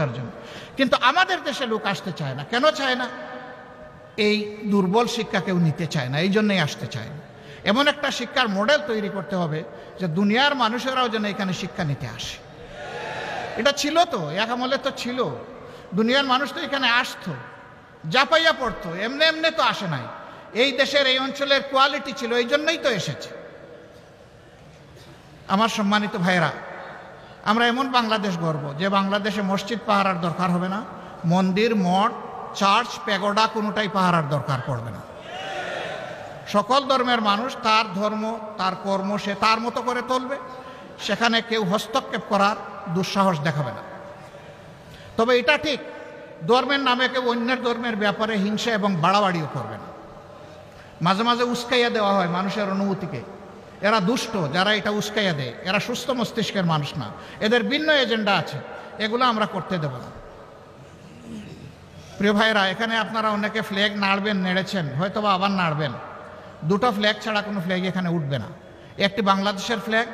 শিক্ষার জন্য। কিন্তু আমাদের দেশে লোক আসতে চায় না। কেন চায় না? এই দুর্বল শিক্ষা কেউ নিতে চায় না, এই জন্যই আসতে চায় না। এমন একটা শিক্ষার মডেল তৈরি করতে হবে যে দুনিয়ার মানুষেরাও যেন এখানে শিক্ষা নিতে আসে। এটা ছিল তো, এক আমলে তো ছিল, দুনিয়ার মানুষ তো এখানে আসতো, জাপাইয়া পড়তো, এমনি এমনি তো আসে নাই। এই দেশের এই অঞ্চলের কোয়ালিটি ছিল, এই জন্যই তো এসেছে। আমার সম্মানিত ভাইরা, আমরা এমন বাংলাদেশ গড়ব যে বাংলাদেশে মসজিদ পাহারার দরকার হবে না, মন্দির, মঠ, চার্চ, প্যাগোডা কোনোটাই পাহারার দরকার পড়বে না। সকল ধর্মের মানুষ তার ধর্ম, তার কর্ম সে তার মতো করে চলবে, সেখানে কেউ হস্তক্ষেপ করার দুঃসাহস দেখাবে না। তবে এটা ঠিক, ধর্মের নামে কেউ অন্যের ধর্মের ব্যাপারে হিংসা এবং বাড়াবাড়িও করবে না। মাঝে মাঝে উস্কাইয়া দেওয়া হয় মানুষের অনুভূতিকে। এরা দুষ্ট, যারা এটা উস্কাইয়া দেয় এরা সুস্থ মস্তিষ্কের মানুষ না, এদের ভিন্ন এজেন্ডা আছে, এগুলো আমরা করতে দেব না। প্রিয় ভাইরা, এখানে আপনারা অনেকে ফ্ল্যাগ নাড়বেন, নেড়েছেন, হয়তো বা আবার নাড়বেন। দুটো ফ্ল্যাগ ছাড়া কোনো ফ্ল্যাগ এখানে উঠবে না। একটি বাংলাদেশের ফ্ল্যাগ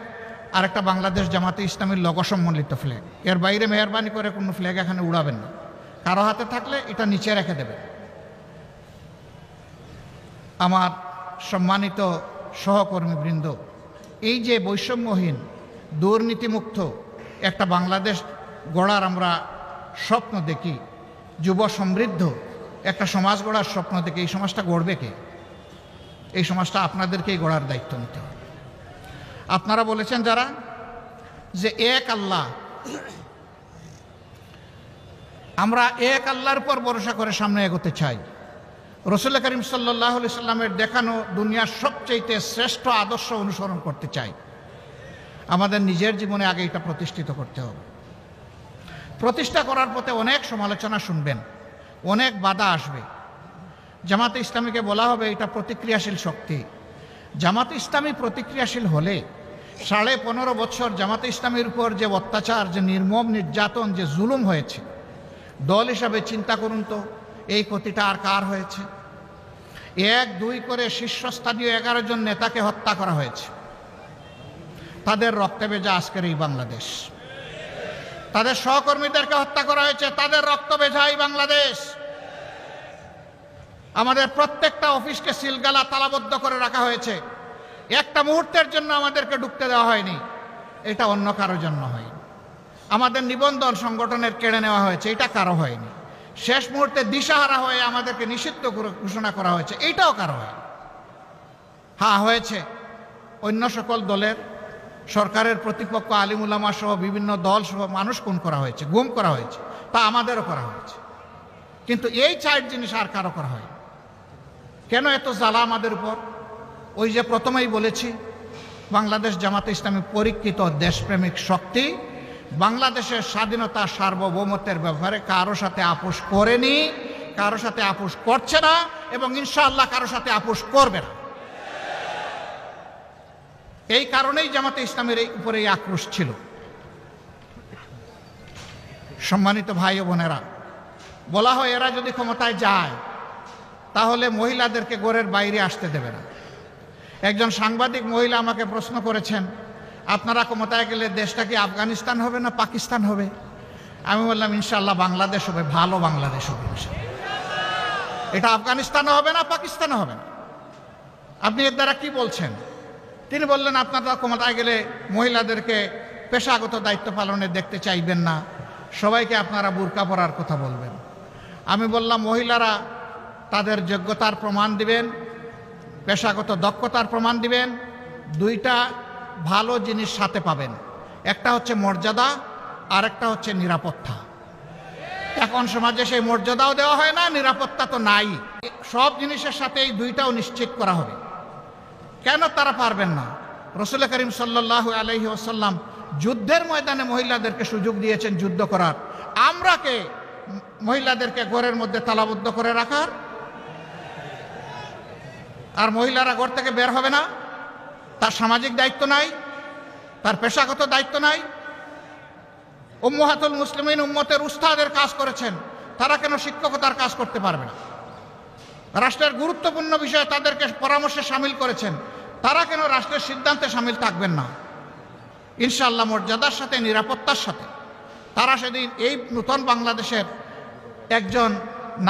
আর একটা বাংলাদেশ জামাতে ইসলামীর লোগো সম্বলিত ফ্ল্যাগ। এর বাইরে মেহরবানি করে কোনো ফ্ল্যাগ এখানে উড়াবেন না। কারো হাতে থাকলে এটা নিচে রেখে দেবেন। আমার সম্মানিত সহকর্মীবৃন্দ, এই যে বৈষম্যহীন দুর্নীতিমুক্ত একটা বাংলাদেশ গড়ার আমরা স্বপ্ন দেখি, যুব সমৃদ্ধ একটা সমাজ গড়ার স্বপ্ন দেখি, এই সমাজটা গড়বে কে? এই সমাজটা আপনাদেরকেই গড়ার দায়িত্ব নিতে হবে। আপনারা বলেছেন যারা যে এক আল্লাহ, আমরা এক আল্লাহর উপর ভরসা করে সামনে এগোতে চাই। রসুল করিম সাল্লাল্লাহু আলাইহি সাল্লামের দেখানো দুনিয়ার সবচেয়ে শ্রেষ্ঠ আদর্শ অনুসরণ করতে চাই। আমাদের নিজের জীবনে আগে এটা প্রতিষ্ঠিত করতে হবে। প্রতিষ্ঠা করার পথে অনেক সমালোচনা শুনবেন, অনেক বাধা আসবে। জামাতে ইসলামীকে বলা হবে এটা প্রতিক্রিয়াশীল শক্তি। জামাতে ইসলামী প্রতিক্রিয়াশীল হলে 15.5 বছর জামাতে ইসলামীর উপর যে অত্যাচার, যে নির্মম নির্যাতন, যে জুলুম হয়েছে, দল হিসাবে চিন্তা করুন তো এই ক্ষতিটা আর কার হয়েছে? 1-2 করে শীর্ষস্থানীয় 11 জন নেতাকে হত্যা করা হয়েছে। তাদের রক্তে ভেজা আজকের এই বাংলাদেশ। তাদের সহকর্মীদেরকে হত্যা করা হয়েছে, তাদের রক্ত ভেজা এই বাংলাদেশ। আমাদের প্রত্যেকটা অফিসকে সিলগালা তালাবদ্ধ করে রাখা হয়েছে। একটা মুহূর্তের জন্য আমাদেরকে ঢুকতে দেওয়া হয়নি, এটা অন্য কারোর জন্য হয়নি। আমাদের নিবন্ধন সংগঠনের কেড়ে নেওয়া হয়েছে, এটা কারো হয়নি। শেষ মুহূর্তে দিশাহারা হয়ে আমাদেরকে নিষিদ্ধ ঘোষণা করা হয়েছে, এইটাও কারো হয়নি। হ্যাঁ, হয়েছে অন্য সকল দলের, সরকারের প্রতিপক্ষ, আলিম উলামা সহ বিভিন্ন দল সহ মানুষ খুন করা হয়েছে, গুম করা হয়েছে, তা আমাদেরও করা হয়েছে। কিন্তু এই 4 জিনিস আর কারো করা হয়নি। কেন এত জ্বালা আমাদের উপর? ওই যে প্রথমেই বলেছি, বাংলাদেশ জামাতে ইসলামী পরীক্ষিত দেশপ্রেমিক শক্তি বাংলাদেশের স্বাধীনতা, সার্বভৌমত্বের ব্যাপারে কারো সাথে আপোষ করেনি, কারো সাথে আপোষ করছে না, এবং ইনশাআল্লাহ কারো সাথে আপোষ করবে না। এই কারণেই জামাতে ইসলামের এই উপরে এই আক্রোশ ছিল। সম্মানিত ভাই ও বোনেরা, বলা হয় এরা যদি ক্ষমতায় যায় তাহলে মহিলাদেরকে ঘরের বাইরে আসতে দেবে না। একজন সাংবাদিক মহিলা আমাকে প্রশ্ন করেছেন, আপনারা ক্ষমতায় গেলে দেশটা কি আফগানিস্তান হবে না পাকিস্তান হবে? আমি বললাম ইনশাআল্লাহ বাংলাদেশ হবে, ভালো বাংলাদেশ হবে ইনশাআল্লাহ। এটা আফগানিস্তানও হবে না, পাকিস্তানও হবে না। আপনি এর দ্বারা কি বলছেন? তিনি বললেন আপনারা ক্ষমতায় গেলে মহিলাদেরকে পেশাগত দায়িত্ব পালনে দেখতে চাইবেন না, সবাইকে আপনারা বুরকা পরার কথা বলবেন। আমি বললাম মহিলারা তাদের যোগ্যতার প্রমাণ দিবেন, পেশাগত দক্ষতার প্রমাণ দিবেন, 2টা ভালো জিনিস সাথে পাবেন। একটা হচ্ছে মর্যাদা, আর একটা হচ্ছে নিরাপত্তা। এখন সমাজে সেই মর্যাদাও দেওয়া হয় না, নিরাপত্তা তো নাই। সব জিনিসের সাথে এই 2টাও নিশ্চিত করা হবে। কেন তারা পারবেন না? রাসূল করিম সাল্লাল্লাহু আলাইহি ওয়াসাল্লাম যুদ্ধের ময়দানে মহিলাদেরকে সুযোগ দিয়েছেন যুদ্ধ করার। আমরা কে মহিলাদেরকে ঘরের মধ্যে তালাবদ্ধ করে রাখার? আর মহিলারা ঘর থেকে বের হবে না? তার সামাজিক দায়িত্ব নাই, তার পেশাগত দায়িত্ব নাই? উম্মাহাতুল মুসলিমিন উম্মতের উস্তাদের কাজ করেছেন, তারা কেন শিক্ষকতার কাজ করতে পারবে না? রাষ্ট্রের গুরুত্বপূর্ণ বিষয়ে তাদেরকে পরামর্শে সামিল করেছেন, তারা কেন রাষ্ট্রের সিদ্ধান্তে সামিল থাকবেন না? ইনশাআল্লাহ মর্যাদার সাথে, নিরাপত্তার সাথে তারা সেদিন এই নূতন বাংলাদেশের একজন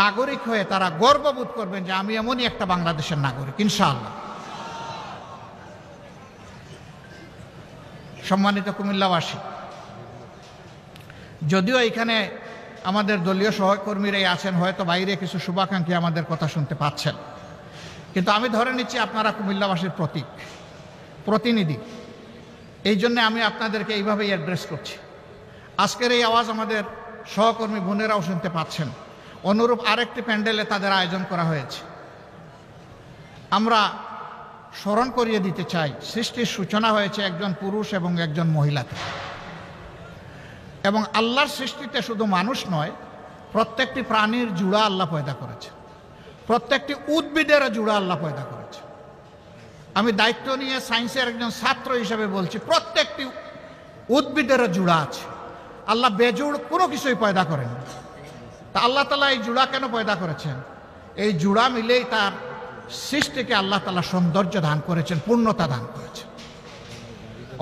নাগরিক হয়ে তারা গর্ববোধ করবেন যে আমি এমনই একটা বাংলাদেশের নাগরিক, ইনশাআল্লাহ। সম্মানিত কুমিল্লাবাসী, যদিও এখানে আমাদের দলীয় সহকর্মীরাই আছেন, হয়তো বাইরে কিছু শুভাকাঙ্ক্ষী আমাদের কথা শুনতে পাচ্ছেন, কিন্তু আমি ধরে নিচ্ছি আপনারা কুমিল্লাবাসীর প্রতিনিধি। এই জন্য আমি আপনাদেরকে এইভাবেই অ্যাড্রেস করছি। আজকের এই আওয়াজ আমাদের সহকর্মী বোনেরাও শুনতে পাচ্ছেন। অনুরূপ আরেকটি প্যান্ডেলে তাদের আয়োজন করা হয়েছে। আমরা স্মরণ করিয়ে দিতে চাই, সৃষ্টির সূচনা হয়েছে একজন পুরুষ এবং একজন মহিলাতে, এবং আল্লাহর সৃষ্টিতে শুধু মানুষ নয়, প্রত্যেকটি প্রাণীর জুড়া আল্লাহ পয়দা করেছে, প্রত্যেকটি উদ্ভিদের জুড়া আল্লাহ পয়দা করেছে। আমি দায়িত্ব নিয়ে সায়েন্সের একজন ছাত্র হিসেবে বলছি, প্রত্যেকটি উদ্ভিদের জুড়া আছে। আল্লাহ বেজুড় কোনো কিছুই পয়দা করেন। তা আল্লাহ তাআলা এই জুড়া কেন পয়দা করেছেন? এই জুড়া মিলেই তার সৃষ্টিকে আল্লাহ তাআলা সৌন্দর্য দান করেছেন, পূর্ণতা দান করেছেন।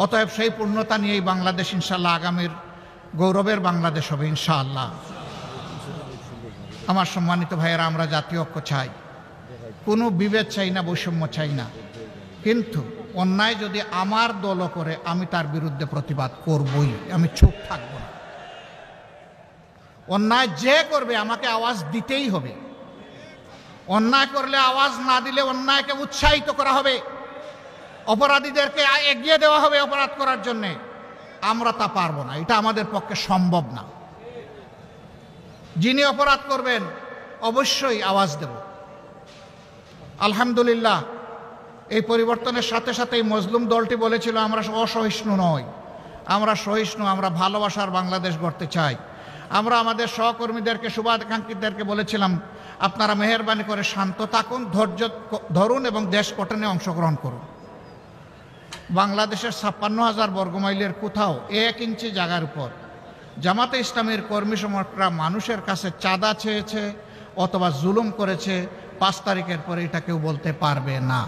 অতএব সেই পূর্ণতা নিয়েই বাংলাদেশ ইনশাআল্লাহ আগামীর গৌরবের বাংলাদেশ হবে ইনশাআল্লাহ। আমার সম্মানিত ভাইয়েরা, আমরা জাতীয় ঐক্য চাই, কোনো বিভেদ চাই না, বৈষম্য চাই না, কিন্তু অন্যায় যদি আমার দলও করে আমি তার বিরুদ্ধে প্রতিবাদ করবই, আমি চুপ থাকব না। অন্যায় যে করবে আমাকে আওয়াজ দিতেই হবে। অন্যায় করলে আওয়াজ না দিলে অন্যায়কে উৎসাহিত করা হবে, অপরাধীদেরকে এগিয়ে দেওয়া হবে অপরাধ করার জন্যে। আমরা তা পারবো না, এটা আমাদের পক্ষে সম্ভব না। যিনি অপরাধ করবেন অবশ্যই আওয়াজ দেব। আলহামদুলিল্লাহ, এই পরিবর্তনের সাথে সাথে এই মজলুম দলটি বলেছিল আমরা অসহিষ্ণু নই, আমরা সহিষ্ণু, আমরা ভালোবাসার বাংলাদেশ গড়তে চাই। আমরা আমাদের সহকর্মীদেরকে, শুভাকাঙ্ক্ষীদেরকে বলেছিলাম আপনারা মেহেরবানি করে শান্ত থাকুন, ধৈর্য ধরুন এবং দেশ গঠনে অংশগ্রহণ করুন। বাংলাদেশের 56,000 বর্গমাইলের কোথাও 1 ইঞ্চি জায়গার উপর জামাতে ইসলামের কর্মী সমর্থকরা মানুষের কাছে চাঁদা চেয়েছে অথবা জুলুম করেছে, 5 তারিখের পরে এটা কেউ বলতে পারবে না।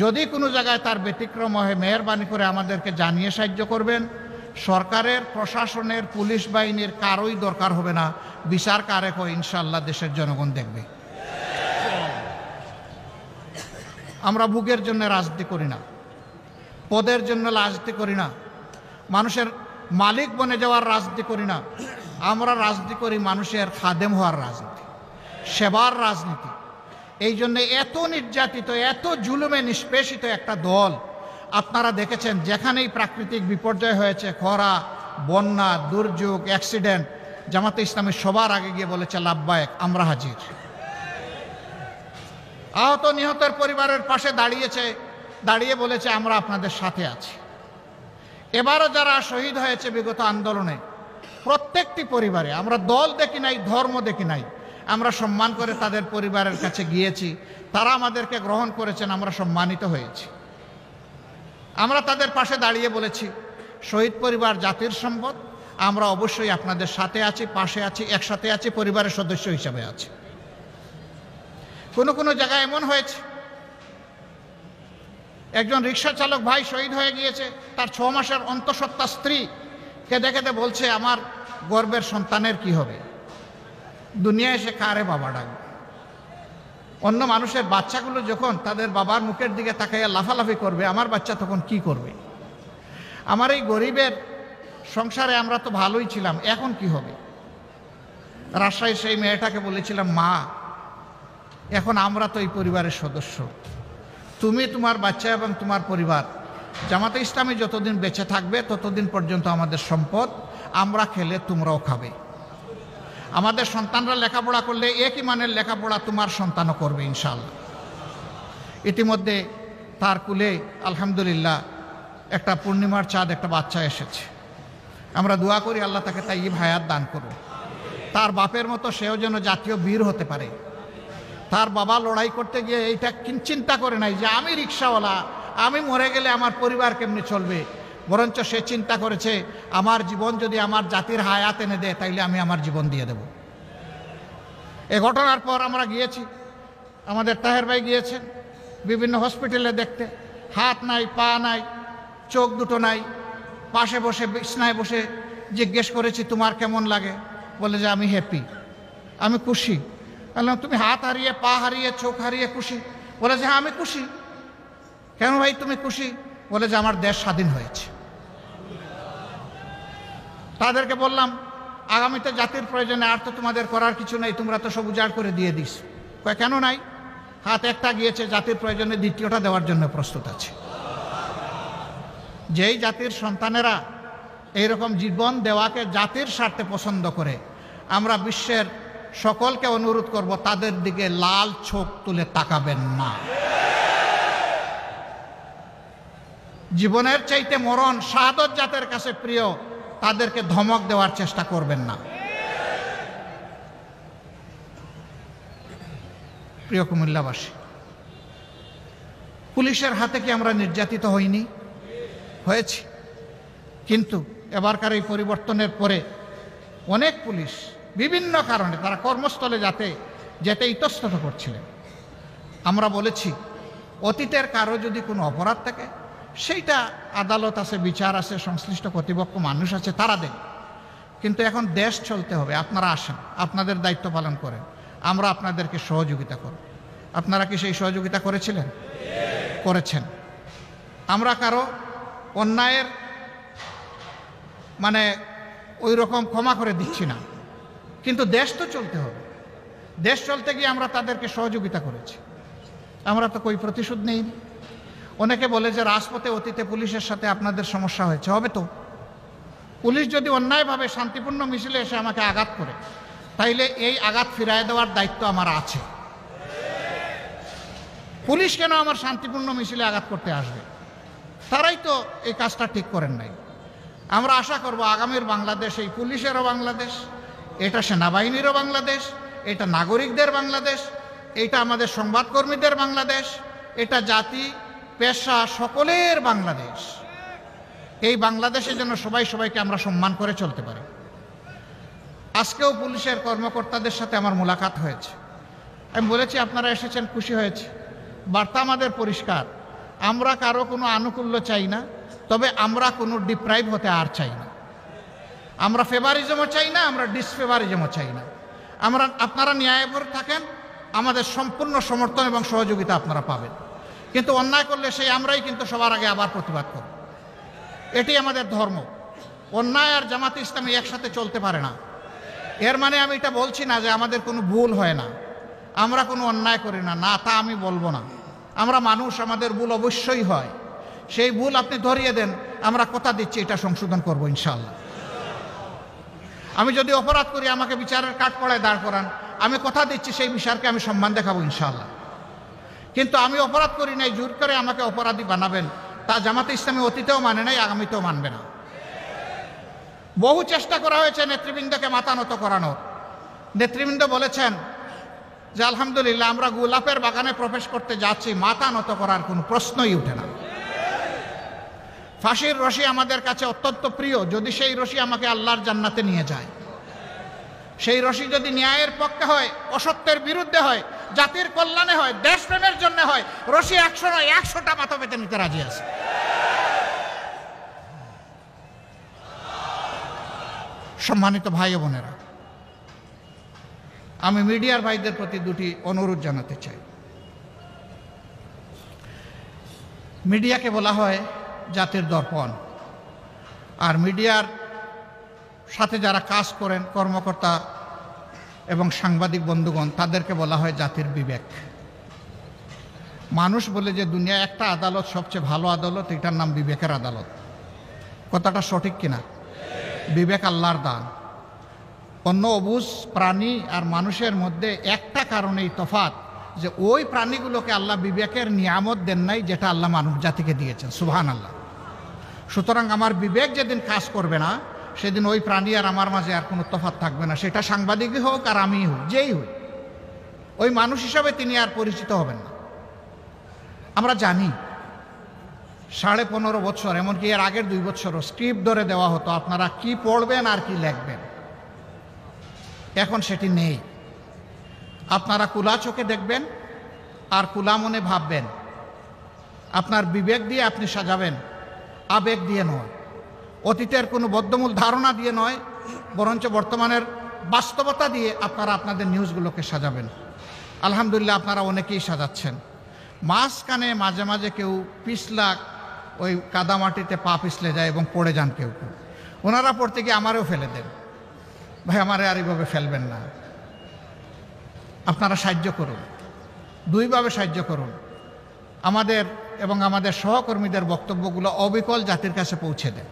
যদি কোনো জায়গায় তার ব্যতিক্রম হয়, মেহেরবানি করে আমাদেরকে জানিয়ে সাহায্য করবেন। সরকারের, প্রশাসনের, পুলিশ বাহিনীর কারোই দরকার হবে না, বিচার কারে হয় ইনশাআল্লাহ দেশের জনগণ দেখবে। আমরা ভোগের জন্য রাজনীতি করি না, পদের জন্য রাজনীতি করি না, মানুষের মালিক বনে যাওয়ার রাজনীতি করি না। আমরা রাজনীতি করি মানুষের খাদেম হওয়ার রাজনীতি, সেবার রাজনীতি। এই জন্য এত নির্যাতিত, এত জুলুমে নিষ্পেষিত একটা দল আপনারা দেখেছেন, যেখানেই প্রাকৃতিক বিপর্যয় হয়েছে, খরা, বন্যা, দুর্যোগ, অ্যাক্সিডেন্ট, জামাতে ইসলামী সবার আগে গিয়ে বলেছে লাব্বায়েক, আমরা হাজির। আহত নিহতের পরিবারের পাশে দাঁড়িয়ে বলেছে আমরা আপনাদের সাথে আছি। এবারও যারা শহীদ হয়েছে বিগত আন্দোলনে, প্রত্যেকটি পরিবারে, আমরা দল দেখি নাই, ধর্ম দেখি নাই, আমরা সম্মান করে তাদের পরিবারের কাছে গিয়েছি, তারা আমাদেরকে গ্রহণ করেছেন, আমরা সম্মানিত হয়েছি। আমরা তাদের পাশে দাঁড়িয়ে বলেছি শহীদ পরিবার জাতির সম্পদ, আমরা অবশ্যই আপনাদের সাথে আছি, পাশে আছি, একসাথে আছি, পরিবারের সদস্য হিসেবে আছি। কোনো জায়গায় এমন হয়েছে একজন রিক্সা চালক ভাই শহীদ হয়ে গিয়েছে, তার 6 মাসের অন্তঃসত্ত্বা স্ত্রী কেঁদে কেঁদে বলছে আমার গর্বের সন্তানের কি হবে, দুনিয়ায় এসে কারে বাবা ডাকবে। অন্য মানুষের বাচ্চাগুলো যখন তাদের বাবার মুখের দিকে তাকাইয়া লাফালাফি করবে, আমার বাচ্চা তখন কি করবে? আমার এই গরিবের সংসারে আমরা তো ভালোই ছিলাম, এখন কি হবে? রাজশাহীর সেই মেয়েটাকে বলেছিলাম, মা এখন আমরা তো এই পরিবারের সদস্য, তুমি, তোমার বাচ্চা এবং তোমার পরিবার, জামাতে ইসলামী যতদিন বেঁচে থাকবে ততদিন পর্যন্ত আমাদের সম্পদ, আমরা খেলে তোমরাও খাবে। আমাদের সন্তানরা লেখাপড়া করলে একই মানের লেখাপড়া তোমার সন্তানও করবে ইনশাআল্লাহ। ইতিমধ্যে তার কুলে আলহামদুলিল্লাহ একটা পূর্ণিমার চাঁদ, একটা বাচ্চা এসেছে। আমরা দোয়া করি আল্লাহ তাকে তাইয়্যিব হায়াত দান করুন। তার বাপের মতো সেও যেন জাতীয় বীর হতে পারে। তার বাবা লড়াই করতে গিয়ে এইটা চিন্তা করে নাই যে আমি রিক্সাওয়ালা, আমি মরে গেলে আমার পরিবার কেমনি চলবে, বরঞ্চ সে চিন্তা করেছে আমার জীবন যদি আমার জাতির হায়াত এনে দেয় তাইলে আমি আমার জীবন দিয়ে দেব। এ ঘটনার পর আমরা গিয়েছি, আমাদের তাহের ভাই গিয়েছেন বিভিন্ন হসপিটালে দেখতে, হাত নাই, পা নাই, চোখ দুটো নাই, পাশে বসে বিছনায় বসে জিজ্ঞেস করেছি তোমার কেমন লাগে, বলে যে আমি হ্যাপি, আমি খুশি। বললাম তুমি হাত হারিয়ে, পা হারিয়ে, চোখ হারিয়ে খুশি? বলে যে হ্যাঁ আমি খুশি। কেন ভাই তুমি খুশি? বলে যে আমার দেশ স্বাধীন হয়েছে। তাদেরকে বললাম আগামীতে জাতির প্রয়োজনে আর তো তোমাদের করার কিছু নেই, তোমরা তো সব উজাড় করে দিয়ে দিস। কেন নাই? হাত একটা গিয়েছে, জাতির প্রয়োজনে দ্বিতীয়টা দেওয়ার জন্য প্রস্তুত আছে। যেই জাতির সন্তানেরা এইরকম জীবন দেওয়াকে জাতির স্বার্থে পছন্দ করে, আমরা বিশ্বের সকলকে অনুরোধ করব তাদের দিকে লাল চোখ তুলে তাকাবেন না। জীবনের চাইতে মরণ, শাহাদত জাতের কাছে প্রিয়, তাদেরকে ধমক দেওয়ার চেষ্টা করবেন না। প্রিয় কুমিল্লাবাসী, পুলিশের হাতে কি আমরা নির্যাতিত হইনি? হয়েছি। কিন্তু এবারকার এই পরিবর্তনের পরে অনেক পুলিশ বিভিন্ন কারণে তারা কর্মস্থলে যেতে ইতস্তত করছিলেন। আমরা বলেছি অতীতের কারো যদি কোনো অপরাধ থাকে সেইটা আদালত আছে, বিচার আছে, সংশ্লিষ্ট কর্তৃপক্ষ মানুষ আছে, তারা দেন। কিন্তু এখন দেশ চলতে হবে, আপনারা আসেন, আপনাদের দায়িত্ব পালন করেন, আমরা আপনাদেরকে সহযোগিতা করব। আপনারা কি সেই সহযোগিতা করেছিলেন? করেছেন। আমরা কারো অন্যায়ের ওই রকম ক্ষমা করে দিচ্ছি না, কিন্তু দেশ তো চলতে হবে। দেশ চলতে গিয়ে আমরা তাদেরকে সহযোগিতা করেছি, আমরা তো কই প্রতিশোধ নেই। অনেকে বলে যে রাজপথে অতীতে পুলিশের সাথে আপনাদের সমস্যা হয়েছে, হবে তো। পুলিশ যদি অন্যায়ভাবে শান্তিপূর্ণ মিছিলে এসে আমাকে আঘাত করে, তাইলে এই আঘাত ফিরায় দেওয়ার দায়িত্ব আমার আছে। পুলিশ কেন আমার শান্তিপূর্ণ মিছিলে আঘাত করতে আসবে? তারাই তো এই কাজটা ঠিক করেন নাই। আমরা আশা করব আগামীর বাংলাদেশ এই পুলিশেরও বাংলাদেশ, এটা সেনাবাহিনীরও বাংলাদেশ, এটা নাগরিকদের বাংলাদেশ, এটা আমাদের সংবাদকর্মীদের বাংলাদেশ, এটা জাতি পেশা সকলের বাংলাদেশ। এই বাংলাদেশের জন্য সবাই সবাইকে আমরা সম্মান করে চলতে পারি। আজকেও পুলিশের কর্মকর্তাদের সাথে আমার মোলাকাত হয়েছে। আমি বলেছি আপনারা এসেছেন, খুশি হয়েছে। বার্তা আমাদের পরিষ্কার, আমরা কারো কোনো আনুকূল্য চাই না, তবে আমরা কোনো ডিপ্রাইভ হতে আর চাই না। আমরা ফেভারিজমও চাই না, আমরা ডিসফেভারিজমও চাই না। আপনারা ন্যায়পর থাকেন, আমাদের সম্পূর্ণ সমর্থন এবং সহযোগিতা আপনারা পাবেন। কিন্তু অন্যায় করলে সেই আমরাই কিন্তু সবার আগে আবার প্রতিবাদ করব। এটি আমাদের ধর্ম। অন্যায় আর জামাতে ইসলামী একসাথে চলতে পারে না। এর মানে আমি এটা বলছি না যে আমাদের কোনো ভুল হয় না, আমরা কোনো অন্যায় করি না, না তা আমি বলবো না। আমরা মানুষ, আমাদের ভুল অবশ্যই হয়। সেই ভুল আপনি ধরিয়ে দেন, আমরা কথা দিচ্ছি এটা সংশোধন করব ইনশাআল্লাহ। আমি যদি অপরাধ করি আমাকে বিচারের কাঠগড়ায় দাঁড় করান, আমি কথা দিচ্ছি সেই বিচারকে আমি সম্মান দেখাবো ইনশাআল্লাহ। কিন্তু আমি অপরাধ করি নাই, জোর করে আমাকে অপরাধী বানাবেন, তা জামাতে ইসলামী অতীতেও মানে নাই, আগামীতেও মানবে না। বহু চেষ্টা করা হয়েছে নেতৃবৃন্দকে মাথা নত করানোর। নেতৃবৃন্দ বলেছেন যে আলহামদুলিল্লাহ আমরা গোলাপের বাগানে প্রবেশ করতে যাচ্ছি, মাথা নত করার কোনো প্রশ্নই উঠে না। ফাঁসির রশি আমাদের কাছে অত্যন্ত প্রিয়, যদি সেই রশি আমাকে আল্লাহর জান্নাতে নিয়ে যায়। সেই রশি যদি ন্যায়ের পক্ষে হয়, অসত্যের বিরুদ্ধে হয়, জাতির কল্যাণে হয়, দেশপ্রেমের জন্য হয়, রশি 100 নয় 100টা মাথা পেতে নিতে রাজি আছে। সম্মানিত ভাই ও বোনেরা, আমি মিডিয়ার ভাইদের প্রতি দুটি অনুরোধ জানাতে চাই। মিডিয়াকে বলা হয় জাতির দর্পণ, আর মিডিয়ার সাথে যারা কাজ করেন কর্মকর্তা এবং সাংবাদিক বন্ধুগণ, তাদেরকে বলা হয় জাতির বিবেক। মানুষ বলে যে দুনিয়ায় একটা আদালত সবচেয়ে ভালো আদালত, এটার নাম বিবেকের আদালত। কথাটা সঠিক কিনা? বিবেক আল্লাহর দান। অন্য অবুঝ প্রাণী আর মানুষের মধ্যে একটা কারণেই তফাৎ, যে ওই প্রাণীগুলোকে আল্লাহ বিবেকের নিয়ামত দেন নাই যেটা আল্লাহ মানব জাতিকে দিয়েছেন। সুবহানাল্লাহ। সুতরাং আমার বিবেক যেদিন কাজ করবে না, সেদিন ওই প্রাণী আর আমার মাঝে আর কোনো তফাৎ থাকবে না। সেটা সাংবাদিকই হোক আর আমিই হোক, যেই হই, ওই মানুষ হিসাবে তিনি আর পরিচিত হবেন না। আমরা জানি 15.5 বছর, এমনকি এর আগের 2 বছরও স্ক্রিপ্ট ধরে দেওয়া হতো আপনারা কি পড়বেন আর কি লিখবেন। এখন সেটি নেই। আপনারা কুলা চোখে দেখবেন আর কুলা মনে ভাববেন। আপনার বিবেক দিয়ে আপনি সাজাবেন, আবেগ দিয়ে নয়। অতীতের কোনো বদ্ধমূল ধারণা দিয়ে নয়, বরঞ্চ বর্তমানের বাস্তবতা দিয়ে আপনারা আপনাদের নিউজগুলোকে সাজাবেন। আলহামদুলিল্লাহ আপনারা অনেকেই সাজাচ্ছেন। মাঝখানে মাঝে মাঝে কেউ পিছলা ওই কাদামাটিতে পা পিছলে যায় এবং পড়ে যান কেউ কেউ। ওনারা পড়তে গিয়ে আমারও ফেলে দেন। ভাই আমারে আর এইভাবে ফেলবেন না, আপনারা সাহায্য করুন, দুইভাবে সাহায্য করুন। আমাদের এবং আমাদের সহকর্মীদের বক্তব্যগুলো অবিকল জাতির কাছে পৌঁছে দেন।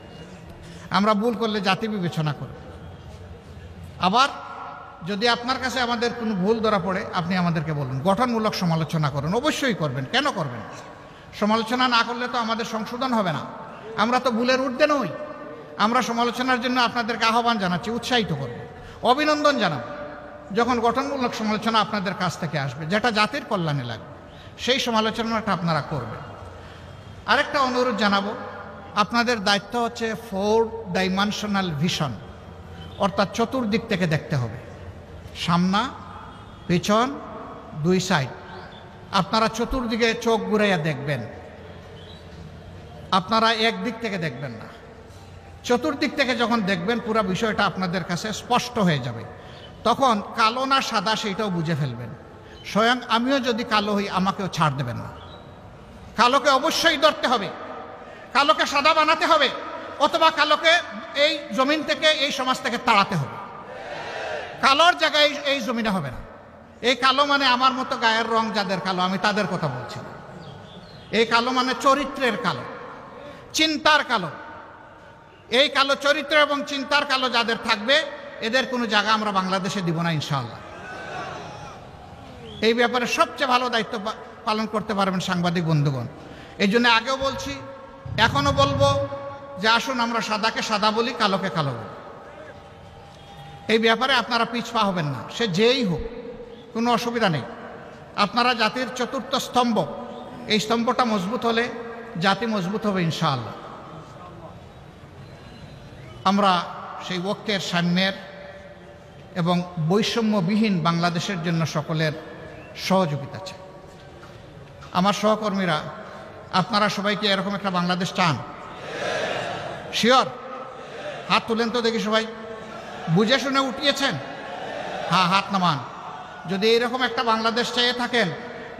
আমরা ভুল করলে জাতি বিবেচনা করুন। আবার যদি আপনার কাছে আমাদের কোনো ভুল ধরা পড়ে আপনি আমাদেরকে বলুন, গঠনমূলক সমালোচনা করুন, অবশ্যই করবেন। কেন করবেন? সমালোচনা না করলে তো আমাদের সংশোধন হবে না। আমরা তো ভুলের ঊর্ধ্বে নই। আমরা সমালোচনার জন্য আপনাদেরকে আহ্বান জানাচ্ছি, উৎসাহিত করব, অভিনন্দন জানাব যখন গঠনমূলক সমালোচনা আপনাদের কাছ থেকে আসবে, যেটা জাতির কল্যাণে লাগবে, সেই সমালোচনাটা আপনারা করবেন। আরেকটা অনুরোধ জানাবো, আপনাদের দায়িত্ব হচ্ছে 4 ডাইমেনশনাল ভিশন, অর্থাৎ চতুর্দিক থেকে দেখতে হবে, সামনা পেছন 2 সাইড। আপনারা চতুর্দিকে চোখ ঘুরাইয়া দেখবেন, আপনারা একদিক থেকে দেখবেন না। চতুর্দিক থেকে যখন দেখবেন পুরো বিষয়টা আপনাদের কাছে স্পষ্ট হয়ে যাবে। তখন কালো না সাদা সেইটাও বুঝে ফেলবেন। স্বয়ং আমিও যদি কালো হই আমাকেও ছাড় দেবেন না। কালোকে অবশ্যই ধরতে হবে, কালোকে সাদা বানাতে হবে, অথবা কালোকে এই জমিন থেকে, এই সমাজ থেকে তাড়াতে হবে। কালোর জায়গায় এই জমিনে হবে না। এই কালো মানে আমার মতো গায়ের রং যাদের কালো, আমি তাদের কথা বলছি না। এই কালো মানে চরিত্রের কালো, চিন্তার কালো। এই কালো চরিত্র এবং চিন্তার কালো যাদের থাকবে, এদের কোনো জায়গা আমরা বাংলাদেশে দিব না ইনশাআল্লাহ। এই ব্যাপারে সবচেয়ে ভালো দায়িত্ব পালন করতে পারবেন সাংবাদিক বন্ধুগণ। এই জন্য আগেও বলছি, এখনও বলবো যে আসুন আমরা সাদাকে সাদা বলি, কালোকে কালো বলি। এই ব্যাপারে আপনারা পিছপা হবেন না, সে যেই হোক, কোনো অসুবিধা নেই। আপনারা জাতির চতুর্থ স্তম্ভ, এই স্তম্ভটা মজবুত হলে জাতি মজবুত হবে ইনশাআল্লাহ। আমরা সেই ঐক্যের, সাম্যের এবং বৈষম্যবিহীন বাংলাদেশের জন্য সকলের সহযোগিতা চাই। আমার সহকর্মীরা, আপনারা সবাইকে এরকম একটা বাংলাদেশ চান? শিওর? হাত তুলেন তো দেখি সবাই। বুঝে শুনে উঠিয়েছেন? হ্যাঁ, হাত নামান। যদি এইরকম একটা বাংলাদেশ চেয়ে থাকেন,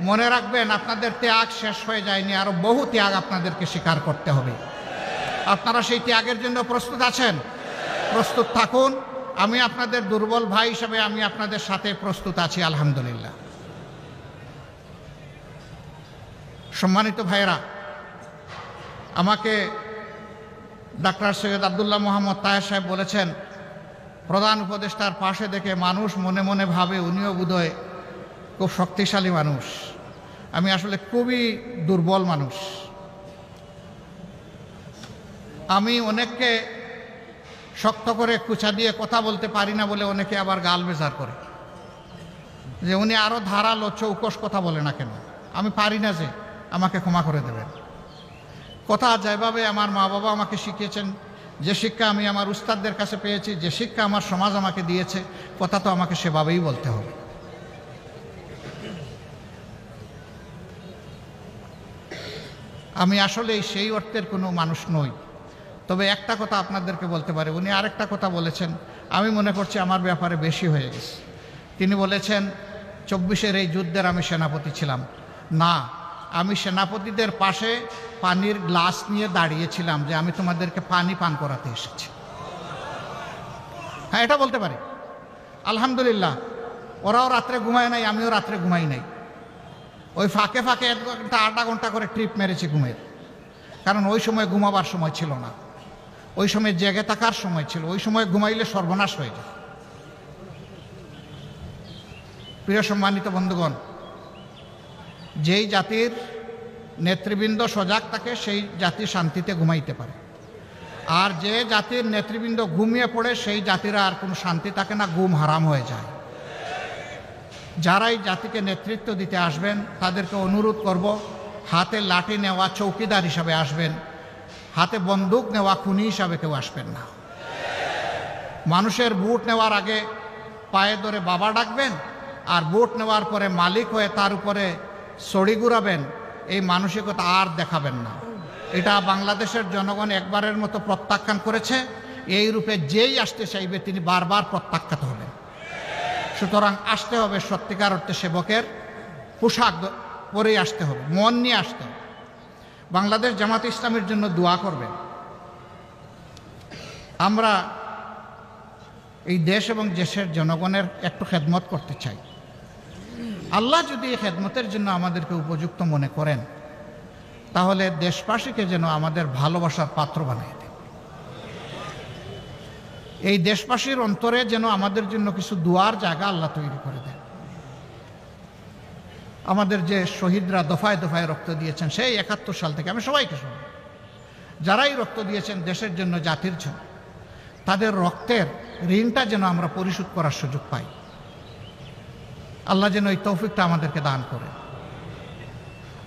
মনে রাখবেন আপনাদের ত্যাগ শেষ হয়ে যায়নি, আরও বহু ত্যাগ আপনাদেরকে স্বীকার করতে হবে। আপনারা সেই ত্যাগের জন্য প্রস্তুত আছেন? প্রস্তুত থাকুন। আমি আপনাদের দুর্বল ভাই হিসেবে আমি আপনাদের সাথে প্রস্তুত আছি আলহামদুলিল্লাহ। সম্মানিত ভাইয়েরা, আমাকে ডাক্তার সৈয়দ আব্দুল্লাহ মোহাম্মদ তাহের সাহেব বলেছেন, প্রধান উপদেষ্টার পাশে দেখে মানুষ মনে মনে ভাবে উনিও বোধহয় খুব শক্তিশালী মানুষ। আমি আসলে খুবই দুর্বল মানুষ। আমি অনেককে শক্ত করে কুচা দিয়ে কথা বলতে পারি না বলে অনেকে আবার গাল বেজার করে যে উনি আরও ধারালো চৌকস কথা বলে না কেন। আমি পারি না, যে আমাকে ক্ষমা করে দেবেন। কথা যেভাবে আমার মা বাবা আমাকে শিখিয়েছেন, যে শিক্ষা আমি আমার উস্তাদদের কাছে পেয়েছি, যে শিক্ষা আমার সমাজ আমাকে দিয়েছে, কথা তো আমাকে সেভাবেই বলতে হবে। আমি আসলে সেই অর্থের কোনো মানুষ নই। তবে একটা কথা আপনাদেরকে বলতে পারি, উনি আরেকটা কথা বলেছেন, আমি মনে করছি আমার ব্যাপারে বেশি হয়ে গেছে। তিনি বলেছেন 24-এর এই যুদ্ধের আমি সেনাপতি ছিলাম। না, আমি সেনাপতিদের পাশে পানির গ্লাস নিয়ে দাঁড়িয়েছিলাম যে আমি তোমাদেরকে পানি পান করাতে এসেছি। হ্যাঁ, এটা বলতে পারি আলহামদুলিল্লাহ। ওরাও রাত্রে ঘুমায় নাই, আমিও রাত্রে ঘুমাই নাই। ওই ফাঁকে ফাঁকে 1 ঘন্টা 8 ঘন্টা করে ট্রিপ মেরেছি ঘুমের, কারণ ওই সময় ঘুমাবার সময় ছিল না, ওই সময় জেগে থাকার সময় ছিল। ওই সময় ঘুমাইলে সর্বনাশ হয়ে যায়। প্রিয় সম্মানিত বন্ধুগণ, যেই জাতির নেতৃবৃন্দ সজাগ থাকে সেই জাতি শান্তিতে ঘুমাইতে পারে, আর যে জাতির নেতৃবৃন্দ ঘুমিয়ে পড়ে সেই জাতিরা আর কোনো শান্তি থাকে না, ঘুম হারাম হয়ে যায়। যারাই জাতিকে নেতৃত্ব দিতে আসবেন তাদেরকে অনুরোধ করব, হাতে লাঠি নেওয়া চৌকিদার হিসাবে আসবেন, হাতে বন্দুক নেওয়া খুনি হিসাবে কেউ আসবেন না। মানুষের ভোট নেওয়ার আগে পায়ে ধরে বাবা ডাকবেন, আর ভোট নেওয়ার পরে মালিক হয়ে তার উপরে ছড়ি ঘুরাবেন, এই মানসিকতা আর দেখাবেন না। এটা বাংলাদেশের জনগণ একবারের মতো প্রত্যাখ্যান করেছে। এই রূপে যেই আসতে চাইবে তিনি বারবার প্রত্যাখ্যাত হবেন। সুতরাং আসতে হবে সত্যিকার অর্থে সেবকের পোশাক পরেই আসতে হবে, মন নিয়ে আসতে হবে। বাংলাদেশ জামাত ইসলামের জন্য দোয়া করবেন। আমরা এই দেশ এবং দেশের জনগণের একটু খেদমত করতে চাই। আল্লাহ যদি এই খেদমতের জন্য আমাদেরকে উপযুক্ত মনে করেন, তাহলে দেশবাসীকে যেন আমাদের ভালোবাসার পাত্র বানিয়ে দেন। এই দেশবাসীর অন্তরে যেন আমাদের জন্য কিছু দোয়ার জায়গা আল্লাহ তৈরি করে দেন। আমাদের যে শহীদরা দফায় দফায় রক্ত দিয়েছেন সেই ৭১ সাল থেকে, আমি সবাইকে শুনি, যারাই রক্ত দিয়েছেন দেশের জন্য, জাতির জন্য, তাদের রক্তের ঋণটা যেন আমরা পরিশোধ করার সুযোগ পাই। আল্লাহ যেন এই তৌফিকটা আমাদেরকে দান করে।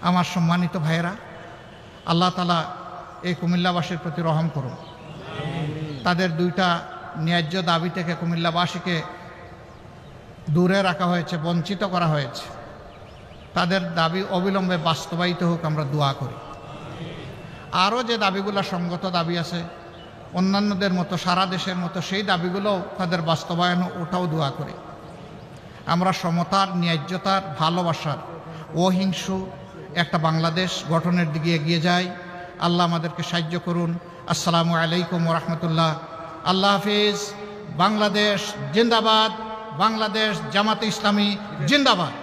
আমার সম্মানিত ভাইয়েরা, আল্লাহ তাআলা এই কুমিল্লাবাসীর প্রতি রহম করুন। তাদের দুইটা ন্যায্য দাবি থেকে কুমিল্লাবাসীকে দূরে রাখা হয়েছে, বঞ্চিত করা হয়েছে। তাদের দাবি অবিলম্বে বাস্তবায়িত হোক, আমরা দোয়া করি। আরও যে দাবিগুলো সঙ্গত দাবি আছে অন্যান্যদের মতো, সারা দেশের মতো, সেই দাবিগুলোও তাদের বাস্তবায়ন, ওটাও দোয়া করি। আমরা সমতার, ন্যায্যতার, ভালোবাসার, অহিংস একটা বাংলাদেশ গঠনের দিকে এগিয়ে যাই। আল্লাহ আমাদেরকে সাহায্য করুন। আসসালামু আলাইকুম ওয়া রাহমাতুল্লাহ। আল্লাহ হাফিজ। বাংলাদেশ জিন্দাবাদ। বাংলাদেশ জামাতে ইসলামী জিন্দাবাদ।